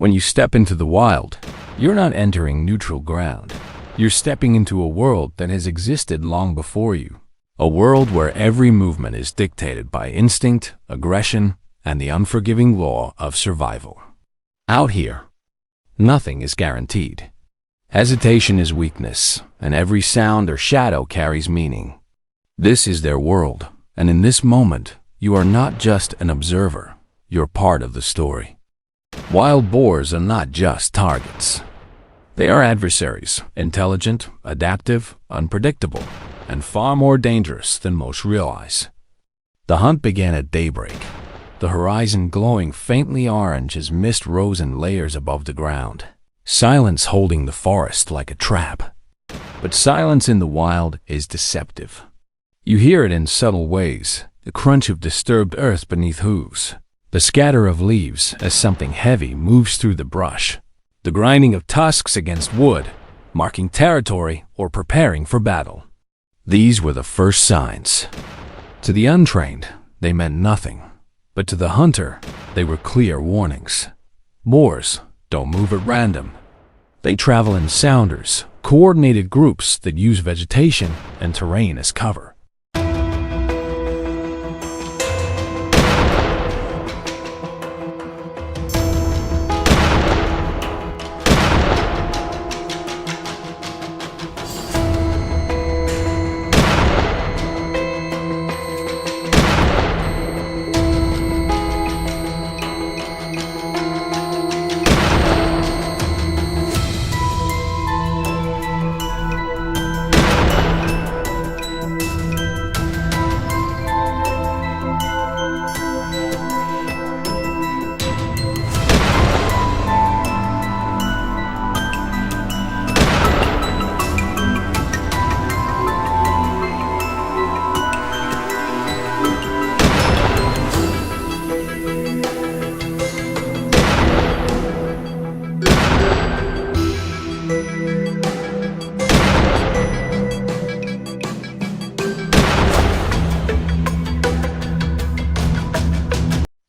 When you step into the wild, you're not entering neutral ground. You're stepping into a world that has existed long before you. A world where every movement is dictated by instinct, aggression, and the unforgiving law of survival. Out here, nothing is guaranteed. Hesitation is weakness, and every sound or shadow carries meaning. This is their world, and in this moment, you are not just an observer, you're part of the story. Wild boars are not just targets. They are adversaries, intelligent, adaptive, unpredictable, and far more dangerous than most realize. The hunt began at daybreak, the horizon glowing faintly orange as mist rose in layers above the ground, silence holding the forest like a trap. But silence in the wild is deceptive. You hear it in subtle ways, the crunch of disturbed earth beneath hooves, the scatter of leaves as something heavy moves through the brush, the grinding of tusks against wood, marking territory or preparing for battle. These were the first signs. To the untrained, they meant nothing, but to the hunter, they were clear warnings. Boars don't move at random. They travel in sounders, coordinated groups that use vegetation and terrain as cover.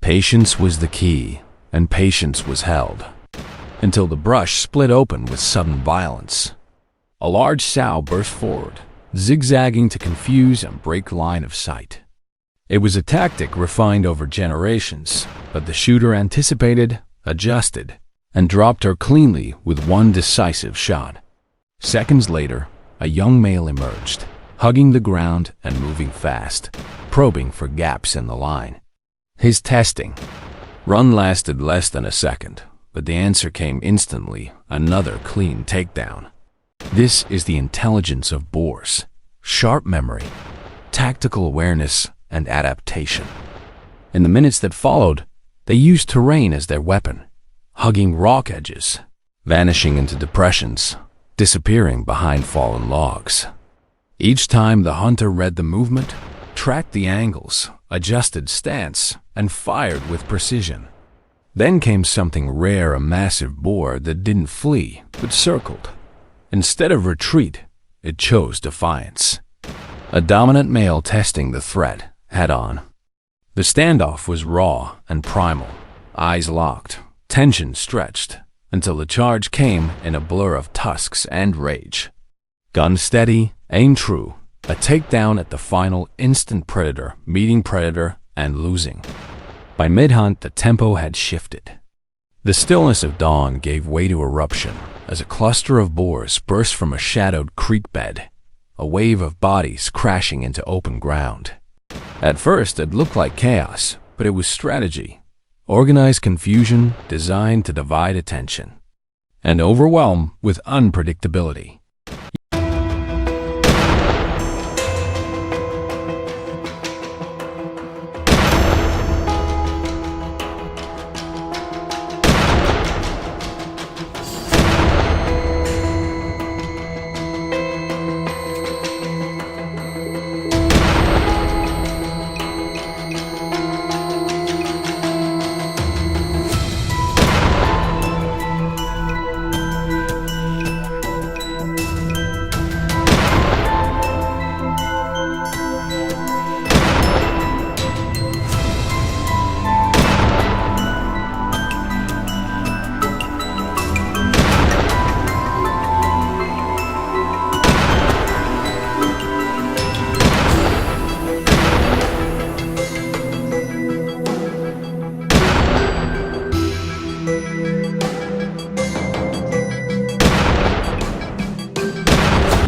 Patience was the key, and patience was held, until the brush split open with sudden violence. A large sow burst forward, zigzagging to confuse and break line of sight. It was a tactic refined over generations, but the shooter anticipated, adjusted, and dropped her cleanly with one decisive shot. Seconds later, a young male emerged, hugging the ground and moving fast, probing for gaps in the line. His testing run lasted less than a second, but the answer came instantly, another clean takedown. This is the intelligence of boars: sharp memory, tactical awareness, and adaptation. In the minutes that followed, they used terrain as their weapon, hugging rock edges, vanishing into depressions, disappearing behind fallen logs. Each time the hunter read the movement, tracked the angles, adjusted stance, and fired with precision. Then came something rare, a massive boar that didn't flee, but circled. Instead of retreat, it chose defiance. A dominant male testing the threat head-on. The standoff was raw and primal, eyes locked, tension stretched, until the charge came in a blur of tusks and rage. Gun steady, aim true, a takedown at the final instant, predator meeting predator and losing. By mid-hunt, the tempo had shifted. The stillness of dawn gave way to eruption as a cluster of boars burst from a shadowed creek bed, a wave of bodies crashing into open ground. At first, it looked like chaos, but it was strategy, organized confusion designed to divide attention and overwhelm with unpredictability.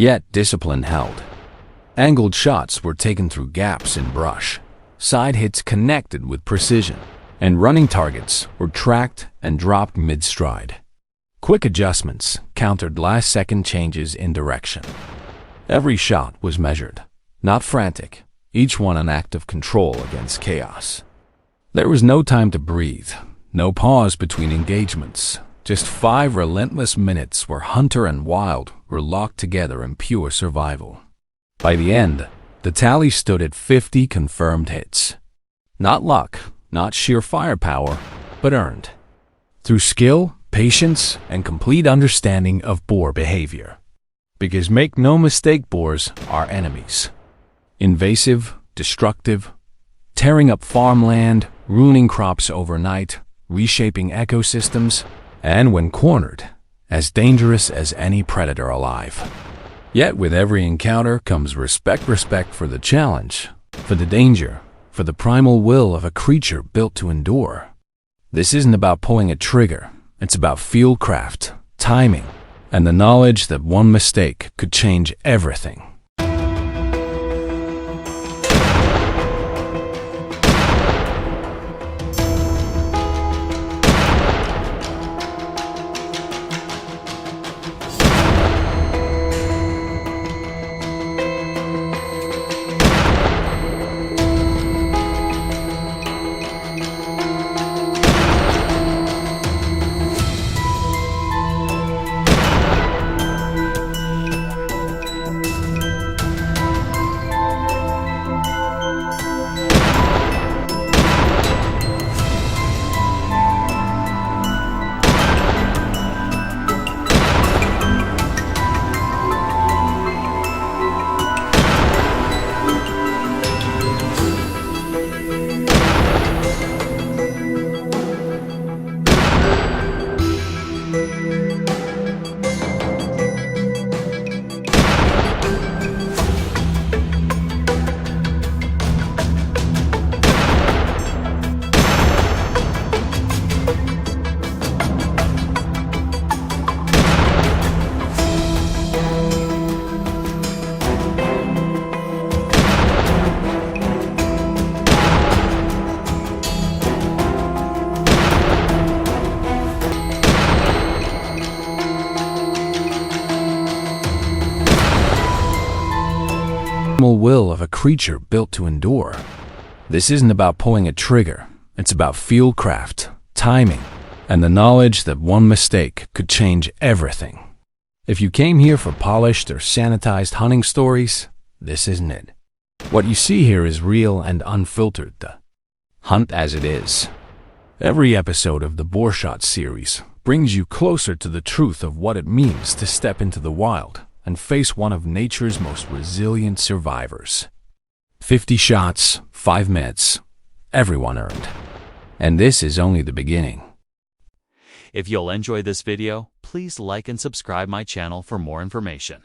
Yet discipline held. Angled shots were taken through gaps in brush, side hits connected with precision, and running targets were tracked and dropped mid-stride. Quick adjustments countered last-second changes in direction. Every shot was measured, not frantic, each one an act of control against chaos. There was no time to breathe, no pause between engagements, just 5 relentless minutes where hunter and wild were locked together in pure survival. By the end, the tally stood at 50 confirmed hits. Not luck, not sheer firepower, but earned. Through skill, patience, and complete understanding of boar behavior. Because make no mistake, boars are enemies. Invasive, destructive, tearing up farmland, ruining crops overnight, reshaping ecosystems, and when cornered, as dangerous as any predator alive. Yet with every encounter comes respect for the challenge, for the danger, for the primal will of a creature built to endure. This isn't about pulling a trigger, it's about fieldcraft, timing, and the knowledge that one mistake could change everything. Will of a creature built to endure. This isn't about pulling a trigger, it's about fieldcraft, timing, and the knowledge that one mistake could change everything. If you came here for polished or sanitized hunting stories, this isn't it. What you see here is real and unfiltered. Hunt as it is. Every episode of the Boar Shot series brings you closer to the truth of what it means to step into the wild and face one of nature's most resilient survivors. 50 shots, 5 minutes, everyone earned. And this is only the beginning. If you'll enjoy this video, please like and subscribe my channel for more information.